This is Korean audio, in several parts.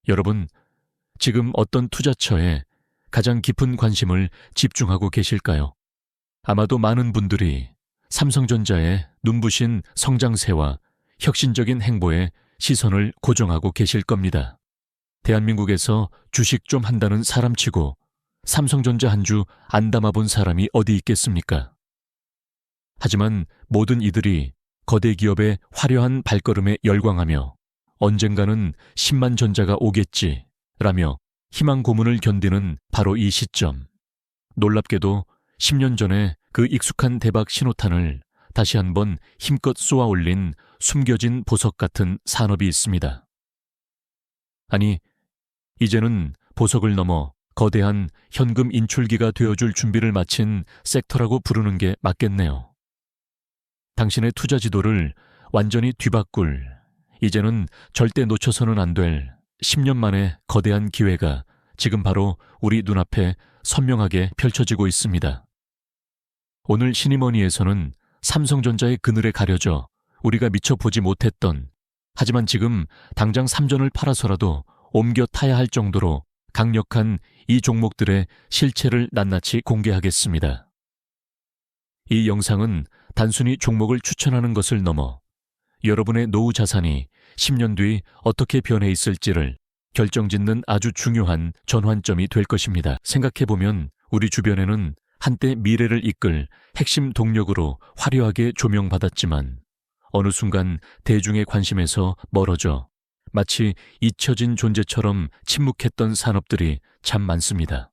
여러분, 지금 어떤 투자처에 가장 깊은 관심을 집중하고 계실까요? 아마도 많은 분들이 삼성전자의 눈부신 성장세와 혁신적인 행보에 시선을 고정하고 계실 겁니다. 대한민국에서 주식 좀 한다는 사람치고 삼성전자 한 주 안 담아본 사람이 어디 있겠습니까? 하지만 모든 이들이 거대 기업의 화려한 발걸음에 열광하며 언젠가는 10만 전자가 오겠지 라며 희망 고문을 견디는 바로 이 시점. 놀랍게도 10년 전에 그 익숙한 대박 신호탄을 다시 한번 힘껏 쏘아 올린 숨겨진 보석 같은 산업이 있습니다. 아니, 이제는 보석을 넘어 거대한 현금 인출기가 되어줄 준비를 마친 섹터라고 부르는 게 맞겠네요. 당신의 투자 지도를 완전히 뒤바꿀, 이제는 절대 놓쳐서는 안 될 10년 만의 거대한 기회가 지금 바로 우리 눈앞에 선명하게 펼쳐지고 있습니다. 오늘 시니머니에서는 삼성전자의 그늘에 가려져 우리가 미처 보지 못했던, 하지만 지금 당장 삼전을 팔아서라도 옮겨 타야 할 정도로 강력한 이 종목들의 실체를 낱낱이 공개하겠습니다. 이 영상은 단순히 종목을 추천하는 것을 넘어 여러분의 노후 자산이 10년 뒤 어떻게 변해 있을지를 결정짓는 아주 중요한 전환점이 될 것입니다. 생각해보면 우리 주변에는 한때 미래를 이끌 핵심 동력으로 화려하게 조명받았지만 어느 순간 대중의 관심에서 멀어져 마치 잊혀진 존재처럼 침묵했던 산업들이 참 많습니다.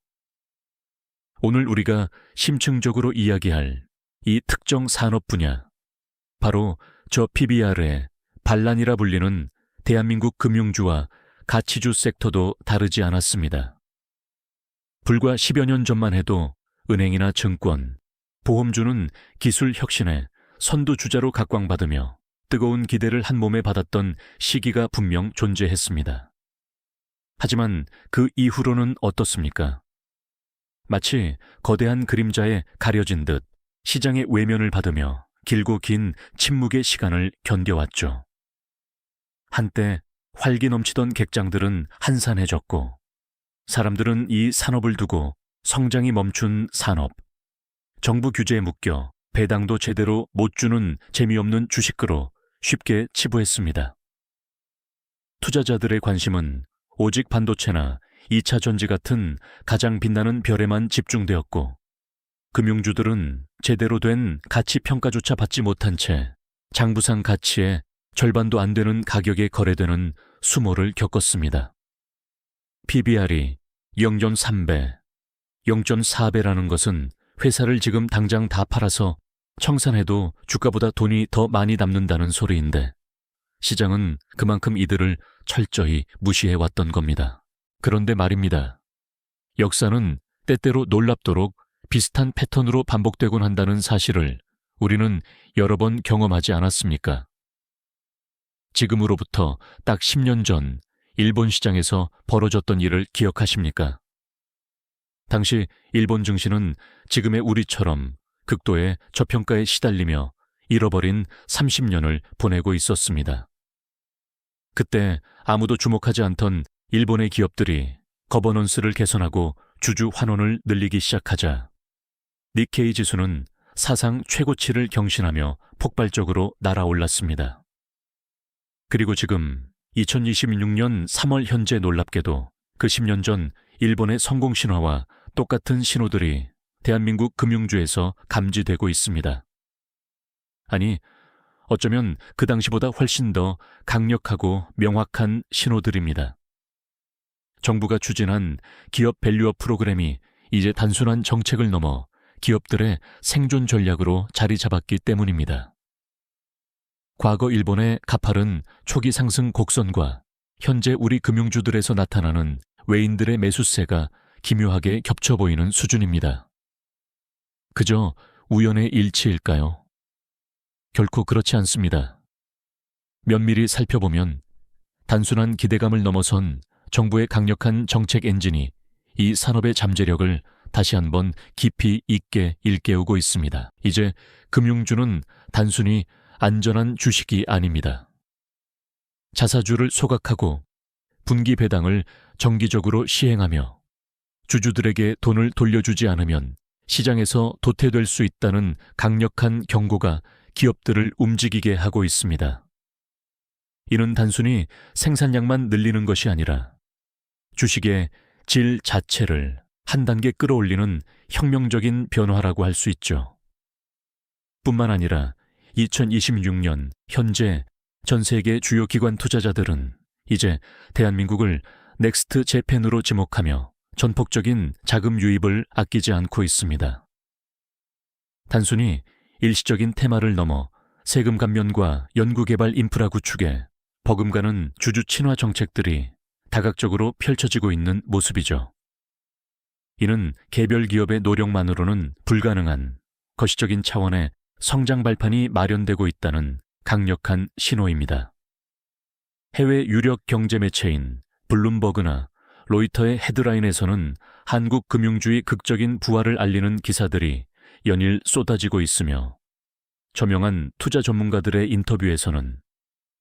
오늘 우리가 심층적으로 이야기할 이 특정 산업 분야, 바로 저 PBR의 반란이라 불리는 대한민국 금융주와 가치주 섹터도 다르지 않았습니다. 불과 10여 년 전만 해도 은행이나 증권, 보험주는 기술 혁신의 선두주자로 각광받으며 뜨거운 기대를 한 몸에 받았던 시기가 분명 존재했습니다. 하지만 그 이후로는 어떻습니까? 마치 거대한 그림자에 가려진 듯 시장의 외면을 받으며 길고 긴 침묵의 시간을 견뎌왔죠. 한때 활기 넘치던 객장들은 한산해졌고 사람들은 이 산업을 두고 성장이 멈춘 산업, 정부 규제에 묶여 배당도 제대로 못 주는 재미없는 주식으로 쉽게 치부했습니다. 투자자들의 관심은 오직 반도체나 2차 전지 같은 가장 빛나는 별에만 집중되었고 금융주들은 제대로 된 가치 평가조차 받지 못한 채 장부상 가치의 절반도 안 되는 가격에 거래되는 수모를 겪었습니다. PBR이 0.3배, 0.4배라는 것은 회사를 지금 당장 다 팔아서 청산해도 주가보다 돈이 더 많이 남는다는 소리인데 시장은 그만큼 이들을 철저히 무시해왔던 겁니다. 그런데 말입니다. 역사는 때때로 놀랍도록 비슷한 패턴으로 반복되곤 한다는 사실을 우리는 여러 번 경험하지 않았습니까? 지금으로부터 딱 10년 전 일본 시장에서 벌어졌던 일을 기억하십니까? 당시 일본 증시는 지금의 우리처럼 극도의 저평가에 시달리며 잃어버린 30년을 보내고 있었습니다. 그때 아무도 주목하지 않던 일본의 기업들이 거버넌스를 개선하고 주주 환원을 늘리기 시작하자 니케이 지수는 사상 최고치를 경신하며 폭발적으로 날아올랐습니다. 그리고 지금 2026년 3월 현재 놀랍게도 그 10년 전 일본의 성공 신화와 똑같은 신호들이 대한민국 금융주에서 감지되고 있습니다. 아니, 어쩌면 그 당시보다 훨씬 더 강력하고 명확한 신호들입니다. 정부가 추진한 기업 밸류업 프로그램이 이제 단순한 정책을 넘어 기업들의 생존 전략으로 자리 잡았기 때문입니다. 과거 일본의 가파른 초기 상승 곡선과 현재 우리 금융주들에서 나타나는 외인들의 매수세가 기묘하게 겹쳐 보이는 수준입니다. 그저 우연의 일치일까요? 결코 그렇지 않습니다. 면밀히 살펴보면 단순한 기대감을 넘어선 정부의 강력한 정책 엔진이 이 산업의 잠재력을 다시 한번 깊이 있게 일깨우고 있습니다. 이제 금융주는 단순히 안전한 주식이 아닙니다. 자사주를 소각하고 분기 배당을 정기적으로 시행하며 주주들에게 돈을 돌려주지 않으면 시장에서 도태될 수 있다는 강력한 경고가 기업들을 움직이게 하고 있습니다. 이는 단순히 생산량만 늘리는 것이 아니라 주식의 질 자체를 한 단계 끌어올리는 혁명적인 변화라고 할 수 있죠. 뿐만 아니라 2026년 현재 전 세계 주요 기관 투자자들은 이제 대한민국을 넥스트 재팬으로 지목하며 전폭적인 자금 유입을 아끼지 않고 있습니다. 단순히 일시적인 테마를 넘어 세금 감면과 연구개발 인프라 구축에 버금가는 주주 친화 정책들이 다각적으로 펼쳐지고 있는 모습이죠. 이는 개별 기업의 노력만으로는 불가능한 거시적인 차원의 성장 발판이 마련되고 있다는 강력한 신호입니다. 해외 유력 경제 매체인 블룸버그나 로이터의 헤드라인에서는 한국 금융주의 극적인 부활을 알리는 기사들이 연일 쏟아지고 있으며 저명한 투자 전문가들의 인터뷰에서는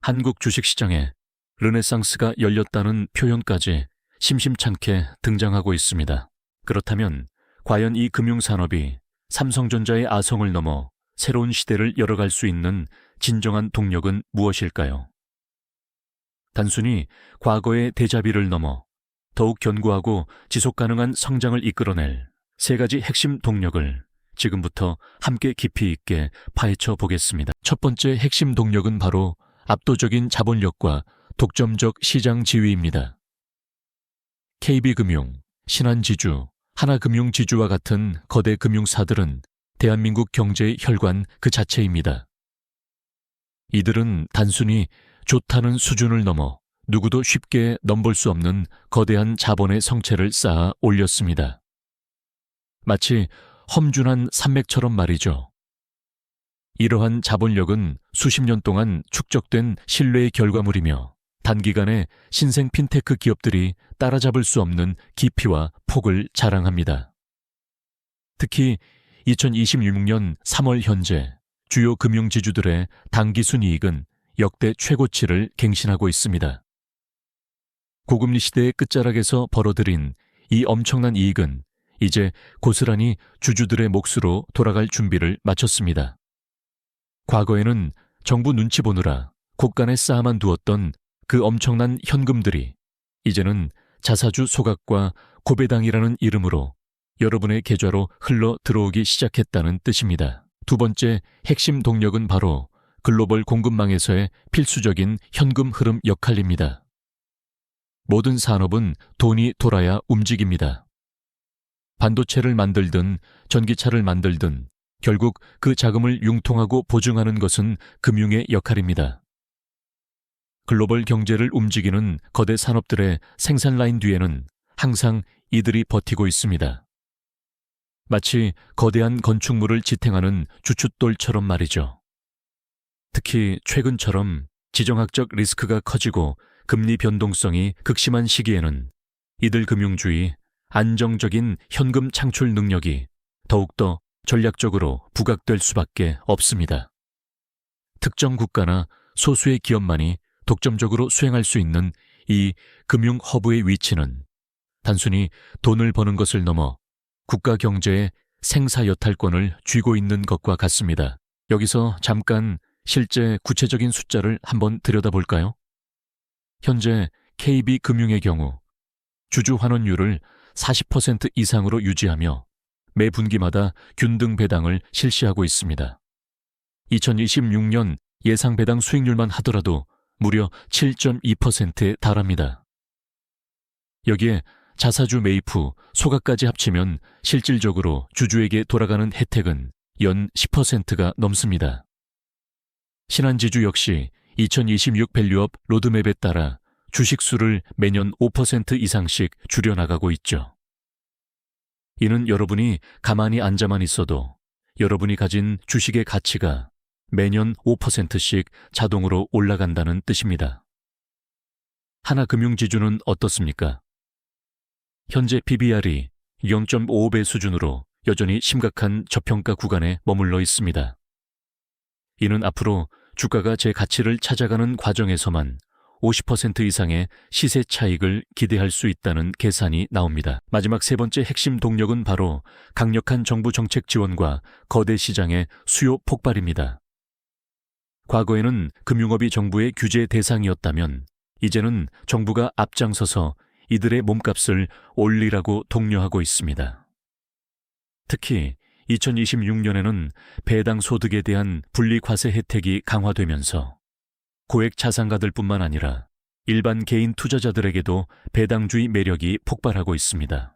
한국 주식시장에 르네상스가 열렸다는 표현까지 심심찮게 등장하고 있습니다. 그렇다면 과연 이 금융산업이 삼성전자의 아성을 넘어 새로운 시대를 열어갈 수 있는 진정한 동력은 무엇일까요? 단순히 과거의 대자비를 넘어 더욱 견고하고 지속가능한 성장을 이끌어낼 세 가지 핵심 동력을 지금부터 함께 깊이 있게 파헤쳐 보겠습니다. 첫 번째 핵심 동력은 바로 압도적인 자본력과 독점적 시장 지위입니다. KB금융, 신한지주, 하나금융지주와 같은 거대 금융사들은 대한민국 경제의 혈관 그 자체입니다. 이들은 단순히 좋다는 수준을 넘어 누구도 쉽게 넘볼 수 없는 거대한 자본의 성체를 쌓아 올렸습니다. 마치 험준한 산맥처럼 말이죠. 이러한 자본력은 수십 년 동안 축적된 신뢰의 결과물이며 단기간에 신생 핀테크 기업들이 따라잡을 수 없는 깊이와 폭을 자랑합니다. 특히 2026년 3월 현재 주요 금융지주들의 당기순이익은 역대 최고치를 갱신하고 있습니다. 고금리 시대의 끝자락에서 벌어들인 이 엄청난 이익은 이제 고스란히 주주들의 몫으로 돌아갈 준비를 마쳤습니다. 과거에는 정부 눈치 보느라 곳간에 쌓아만 두었던 그 엄청난 현금들이 이제는 자사주 소각과 고배당이라는 이름으로 여러분의 계좌로 흘러 들어오기 시작했다는 뜻입니다. 두 번째 핵심 동력은 바로 글로벌 공급망에서의 필수적인 현금 흐름 역할입니다. 모든 산업은 돈이 돌아야 움직입니다. 반도체를 만들든 전기차를 만들든 결국 그 자금을 융통하고 보증하는 것은 금융의 역할입니다. 글로벌 경제를 움직이는 거대 산업들의 생산 라인 뒤에는 항상 이들이 버티고 있습니다. 마치 거대한 건축물을 지탱하는 주춧돌처럼 말이죠. 특히 최근처럼 지정학적 리스크가 커지고 금리 변동성이 극심한 시기에는 이들 금융주의 안정적인 현금 창출 능력이 더욱더 전략적으로 부각될 수밖에 없습니다. 특정 국가나 소수의 기업만이 독점적으로 수행할 수 있는 이 금융 허브의 위치는 단순히 돈을 버는 것을 넘어 국가 경제의 생사 여탈권을 쥐고 있는 것과 같습니다. 여기서 잠깐 실제 구체적인 숫자를 한번 들여다볼까요? 현재 KB금융의 경우 주주 환원율을 40% 이상으로 유지하며 매 분기마다 균등 배당을 실시하고 있습니다. 2026년 예상 배당 수익률만 하더라도 무려 7.2%에 달합니다. 여기에 자사주 매입 후 소각까지 합치면 실질적으로 주주에게 돌아가는 혜택은 연 10%가 넘습니다. 신한지주 역시 2026 밸류업 로드맵에 따라 주식수를 매년 5% 이상씩 줄여나가고 있죠. 이는 여러분이 가만히 앉아만 있어도 여러분이 가진 주식의 가치가 매년 5%씩 자동으로 올라간다는 뜻입니다. 하나금융지주는 어떻습니까? 현재 PBR이 0.55배 수준으로 여전히 심각한 저평가 구간에 머물러 있습니다. 이는 앞으로 주가가 제 가치를 찾아가는 과정에서만 50% 이상의 시세 차익을 기대할 수 있다는 계산이 나옵니다. 마지막 세 번째 핵심 동력은 바로 강력한 정부 정책 지원과 거대 시장의 수요 폭발입니다. 과거에는 금융업이 정부의 규제 대상이었다면 이제는 정부가 앞장서서 이들의 몸값을 올리라고 독려하고 있습니다. 특히 2026년에는 배당 소득에 대한 분리과세 혜택이 강화되면서 고액 자산가들뿐만 아니라 일반 개인 투자자들에게도 배당주의 매력이 폭발하고 있습니다.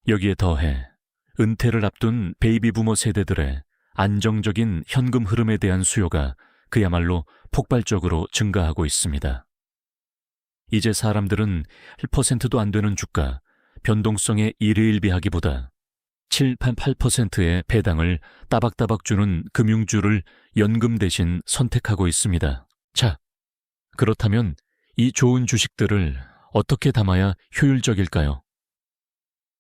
여기에 더해 은퇴를 앞둔 베이비 부머 세대들의 안정적인 현금 흐름에 대한 수요가 그야말로 폭발적으로 증가하고 있습니다. 이제 사람들은 1%도 안 되는 주가, 변동성에 일희일비하기보다 7, 8%의 배당을 따박따박 주는 금융주를 연금 대신 선택하고 있습니다. 자, 그렇다면 이 좋은 주식들을 어떻게 담아야 효율적일까요?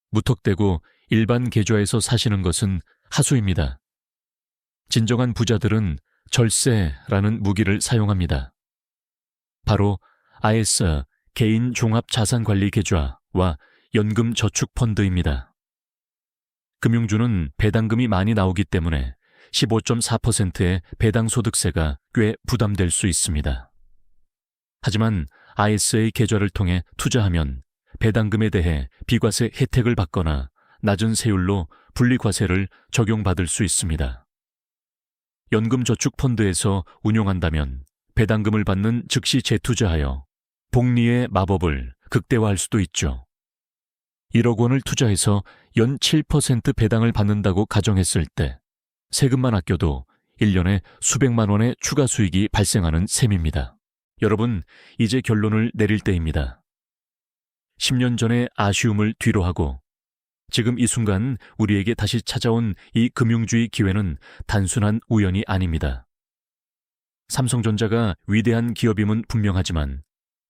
무턱대고 일반 계좌에서 사시는 것은 하수입니다. 진정한 부자들은 절세라는 무기를 사용합니다. 바로 IS 개인 종합 자산관리 계좌와 연금 저축 펀드입니다. 금융주는 배당금이 많이 나오기 때문에 15.4%의 배당소득세가 꽤 부담될 수 있습니다. 하지만 ISA 계좌를 통해 투자하면 배당금에 대해 비과세 혜택을 받거나 낮은 세율로 분리과세를 적용받을 수 있습니다. 연금저축펀드에서 운용한다면 배당금을 받는 즉시 재투자하여 복리의 마법을 극대화할 수도 있죠. 1억 원을 투자해서 연 7% 배당을 받는다고 가정했을 때 세금만 아껴도 1년에 수백만 원의 추가 수익이 발생하는 셈입니다. 여러분, 이제 결론을 내릴 때입니다. 10년 전의 아쉬움을 뒤로하고 지금 이 순간 우리에게 다시 찾아온 이 금융주의 기회는 단순한 우연이 아닙니다. 삼성전자가 위대한 기업임은 분명하지만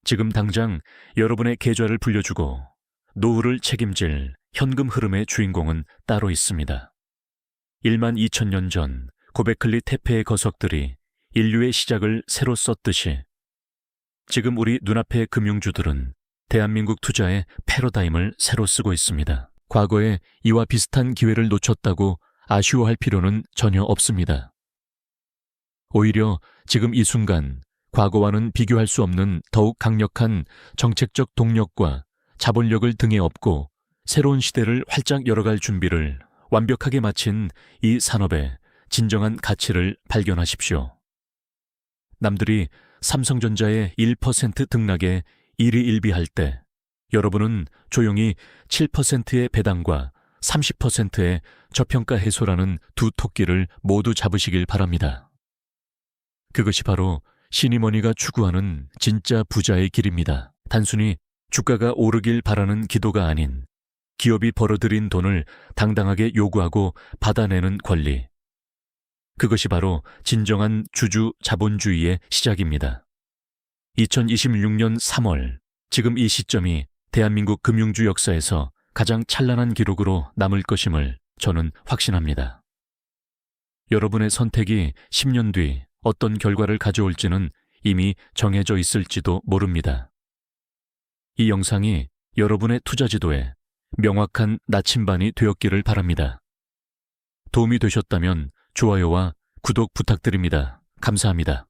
지금 당장 여러분의 계좌를 불려주고 노후를 책임질 현금 흐름의 주인공은 따로 있습니다. 1만 2천년 전 고베클리 테페의 거석들이 인류의 시작을 새로 썼듯이 지금 우리 눈앞의 금융주들은 대한민국 투자의 패러다임을 새로 쓰고 있습니다. 과거에 이와 비슷한 기회를 놓쳤다고 아쉬워할 필요는 전혀 없습니다. 오히려 지금 이 순간 과거와는 비교할 수 없는 더욱 강력한 정책적 동력과 자본력을 등에 업고 새로운 시대를 활짝 열어갈 준비를 완벽하게 마친 이 산업의 진정한 가치를 발견하십시오. 남들이 삼성전자의 1% 등락에 일희일비할 때 여러분은 조용히 7%의 배당과 30%의 저평가 해소라는 두 토끼를 모두 잡으시길 바랍니다. 그것이 바로 시니머니가 추구하는 진짜 부자의 길입니다. 단순히 주가가 오르길 바라는 기도가 아닌 기업이 벌어들인 돈을 당당하게 요구하고 받아내는 권리. 그것이 바로 진정한 주주 자본주의의 시작입니다. 2026년 3월, 지금 이 시점이 대한민국 금융주 역사에서 가장 찬란한 기록으로 남을 것임을 저는 확신합니다. 여러분의 선택이 10년 뒤 어떤 결과를 가져올지는 이미 정해져 있을지도 모릅니다. 이 영상이 여러분의 투자 지도에 명확한 나침반이 되었기를 바랍니다. 도움이 되셨다면 좋아요와 구독 부탁드립니다. 감사합니다.